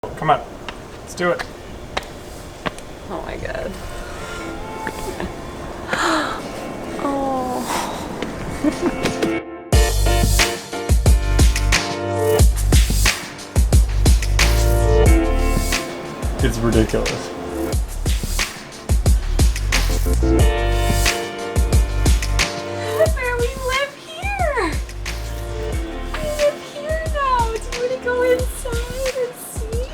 Come on, let's do it. Oh my god. Oh. It's ridiculous. Where we live here. We live here now. Do you want to go inside and see?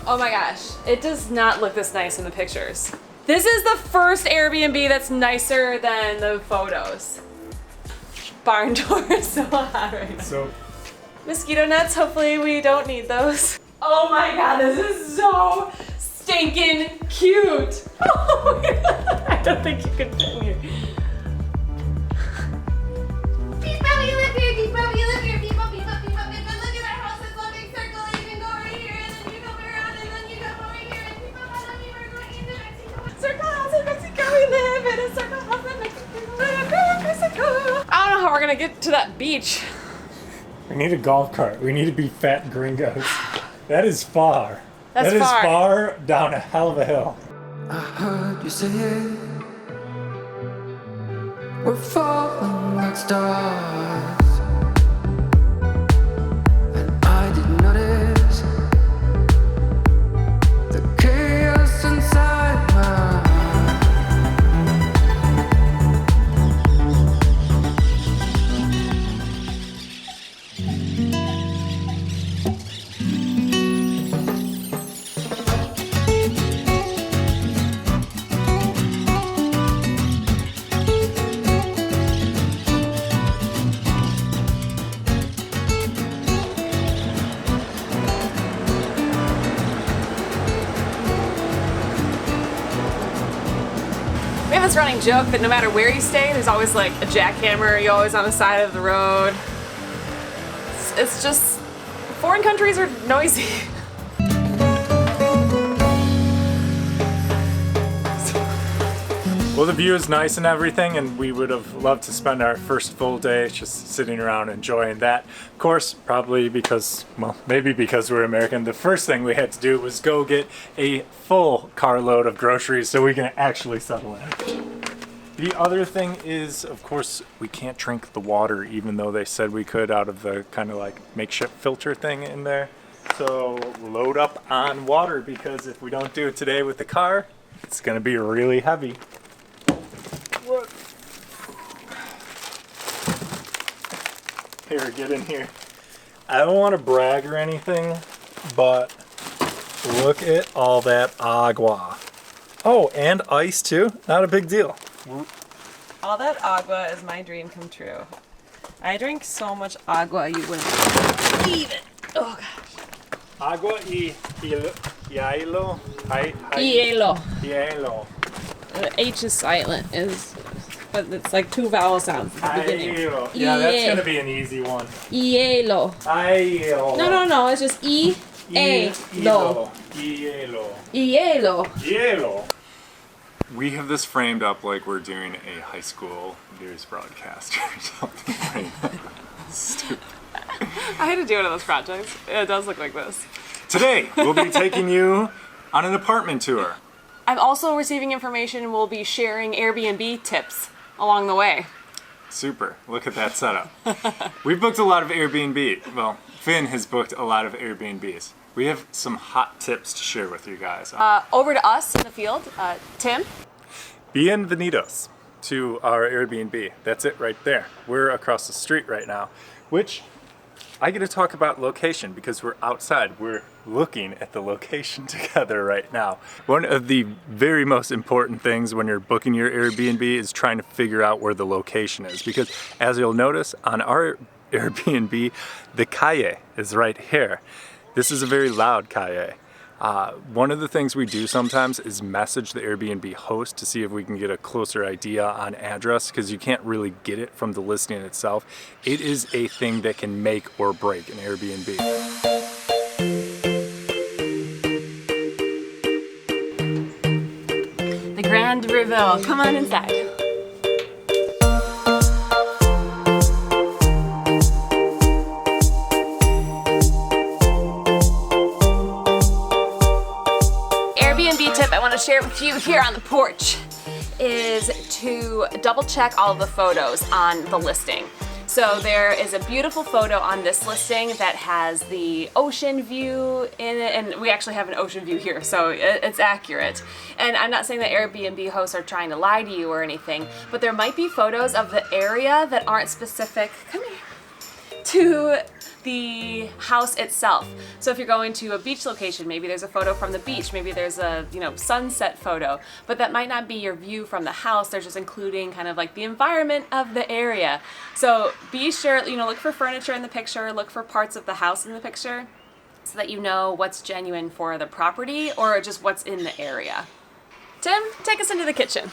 Oh my gosh, it does not look this nice in the pictures. This is the first Airbnb that's nicer than the photos. Barn door is so hot right now. So, Mosquito nets, hopefully we don't need those. Oh my god, this is so stinking cute. Oh my god, I don't think you can fit in here. Beep up, you live here, beep up, you live here, beep up, beep up, beep up, beep up. Look at our house, it's a big circle, and you can go right here, and then you come around, and then you come over here, and beep up, and then you are going into Mexico. Circle house in Mexico, we live in a circle house in Mexico, we live in Mexico. I don't know how we're gonna get to that beach. we need a golf cart. We need to be fat gringos. That is far. That's That is far. far down a hell of a hill. I heard you say it. We're falling like stars, and I didn't notice the chaos inside my heart. We have this running joke that no matter where you stay, there's always like a jackhammer. You're always on the side of the road. It's just, foreign countries are noisy. Well, the view is nice and everything, and we would have loved to spend our first full day just sitting around enjoying that. Of course, probably because, well, maybe because we're American, the first thing we had to do was go get a full carload of groceries so we can actually settle in. The other thing is, of course, we can't drink the water, even though they said we could out of the kind of like makeshift filter thing in there. So load up on water, because if we don't do it today with the car, it's gonna be really heavy. What? Here, get in here. I don't want to brag or anything, but look at all that agua. Oh, and ice too. Not a big deal. All that agua is my dream come true. I drink so much agua you wouldn't believe it. Oh gosh. Agua y hielo. Hielo. Hielo. The H is silent, but it's like two vowel sounds at the beginning. Hielo. Yeah, that's gonna be an easy one. Hielo. Hielo. No, it's just E-A-Lo. Hielo. Hielo. Hielo. We have this framed up like we're doing a high school news broadcast or something right now. Stupid. I had to do one of those projects. It does look like this. Today, we'll be taking you on an apartment tour. I'm also receiving information and we'll be sharing Airbnb tips along the way. Super. Look at that setup. We've booked a lot of Airbnb. Well, Finn has booked a lot of Airbnbs. We have some hot tips to share with you guys. Over to us in the field, Tim. Bienvenidos to our Airbnb. That's it right there. We're across the street right now, which I get to talk about location because we're outside. We're looking at the location together right now. One of the very most important things when you're booking your Airbnb is trying to figure out where the location is, because as you'll notice on our Airbnb, the calle is right here. This is a very loud calle. One of the things we do sometimes is message the Airbnb host to see if we can get a closer idea on address, because you can't really get it from the listing itself. It is a thing that can make or break an Airbnb. The Grand Reveal. Come on inside. I want to share with you here on the porch is to double check all of the photos on the listing. So there is a beautiful photo on this listing that has the ocean view in it, and we actually have an ocean view here, so it's accurate. And I'm not saying that Airbnb hosts are trying to lie to you or anything, but there might be photos of the area that aren't specific, come here, to the house itself. So if you're going to a beach location, maybe there's a photo from the beach, maybe there's a sunset photo, but that might not be your view from the house. They're just including kind of like the environment of the area. So be sure, look for furniture in the picture, look for parts of the house in the picture so that you know what's genuine for the property or just what's in the area. Tim, take us into the kitchen.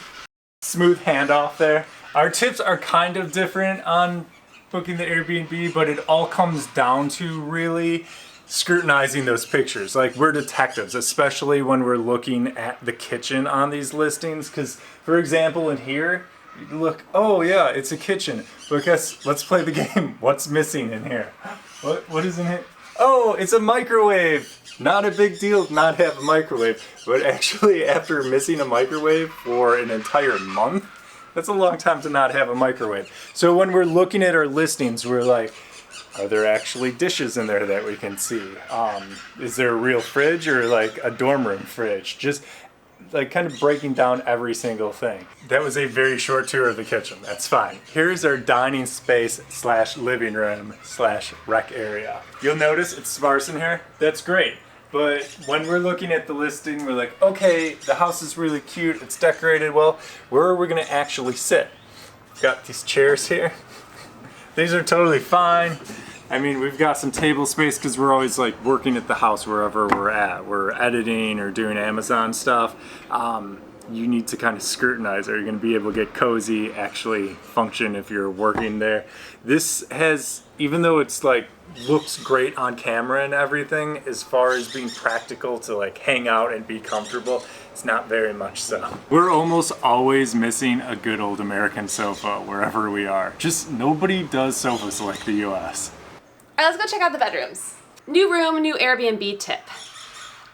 Smooth handoff there. Our tips are kind of different on booking the Airbnb, but it all comes down to really scrutinizing those pictures. Like, we're detectives, especially when we're looking at the kitchen on these listings, because for example in here you look, oh yeah, it's a kitchen, but guess, let's play the game. What's missing in here? What is in it? Oh, it's a microwave. Not a big deal to not have a microwave, but actually after missing a microwave for an entire month, that's a long time to not have a microwave. So when we're looking at our listings, we're like, are there actually dishes in there that we can see? Is there a real fridge or like a dorm room fridge? Just like kind of breaking down every single thing. That was a very short tour of the kitchen. That's fine. Here's our dining space / living room / rec area. You'll notice it's sparse in here. That's great. But when we're looking at the listing, we're like, okay, the house is really cute, it's decorated well. Where are we gonna actually sit? We've got these chairs here. These are totally fine. I mean, we've got some table space because we're always like working at the house wherever we're at. We're editing or doing Amazon stuff. You need to kind of scrutinize. Are you gonna be able to get cozy, actually function if you're working there? This has, even though it's like, looks great on camera and everything, as far as being practical to like hang out and be comfortable, it's not very much so. We're almost always missing a good old American sofa wherever we are. Just nobody does sofas like the US. All right, let's go check out the bedrooms. New room, new Airbnb tip.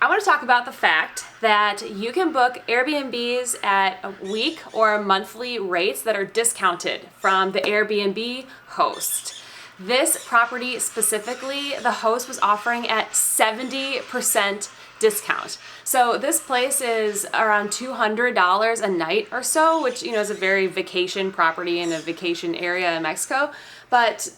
I want to talk about the fact that you can book Airbnbs at a week or monthly rates that are discounted from the Airbnb host. This property specifically, the host was offering at 70% discount. So this place is around $200 a night or so, which is a very vacation property in a vacation area in Mexico. But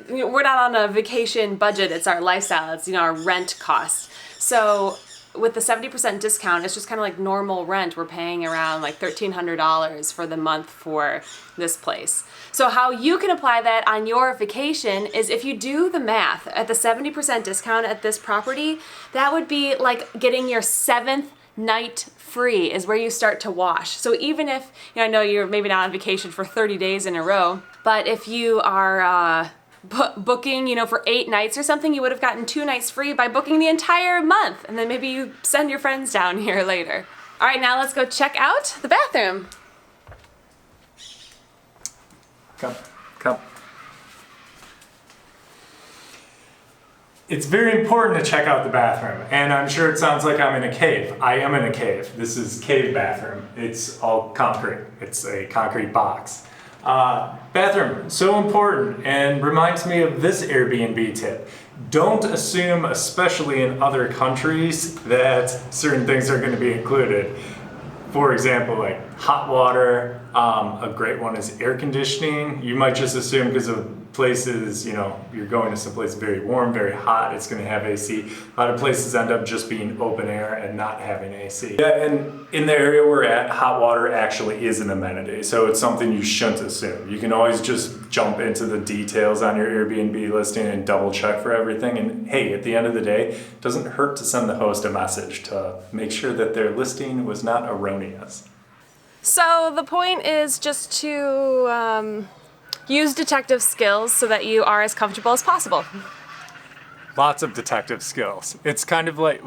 we're not on a vacation budget, it's our lifestyle, it's our rent cost. So with the 70% discount, it's just kind of like normal rent. We're paying around like $1,300 for the month for this place. So how you can apply that on your vacation is if you do the math at the 70% discount at this property, that would be like getting your 7th night free is where you start to wash. So even if, I know you're maybe not on vacation for 30 days in a row, but if you are booking, for 8 nights or something, you would have gotten 2 nights free by booking the entire month. And then maybe you send your friends down here later. All right, now let's go check out the bathroom. Come. It's very important to check out the bathroom, and I'm sure it sounds like I'm in a cave. I am in a cave. This is cave bathroom. It's all concrete. It's a concrete box. Bathroom, so important, and reminds me of this Airbnb tip. Don't assume, especially in other countries, that certain things are going to be included. For example, like hot water, a great one is air conditioning. You might just assume because of places, you're going to some place very warm, very hot, it's going to have AC. A lot of places end up just being open air and not having AC. Yeah, and in the area we're at, hot water actually is an amenity, so it's something you shouldn't assume. You can always just jump into the details on your Airbnb listing and double check for everything. And hey, at the end of the day, it doesn't hurt to send the host a message to make sure that their listing was not erroneous. So the point is just to use detective skills so that you are as comfortable as possible. Lots of detective skills. It's kind of like,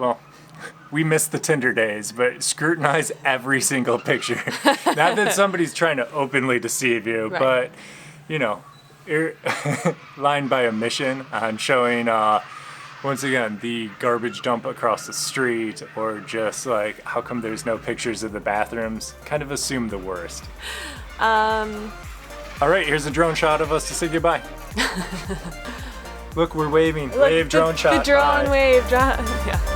we miss the Tinder days, but scrutinize every single picture. Not that somebody's trying to openly deceive you, right. But, line by omission on showing Once again, the garbage dump across the street, or just like, how come there's no pictures of the bathrooms? Kind of assume the worst. All right, here's a drone shot of us to say goodbye. Look, we're waving. Look, Wave, drone shot. The drone Bye. wave. Yeah.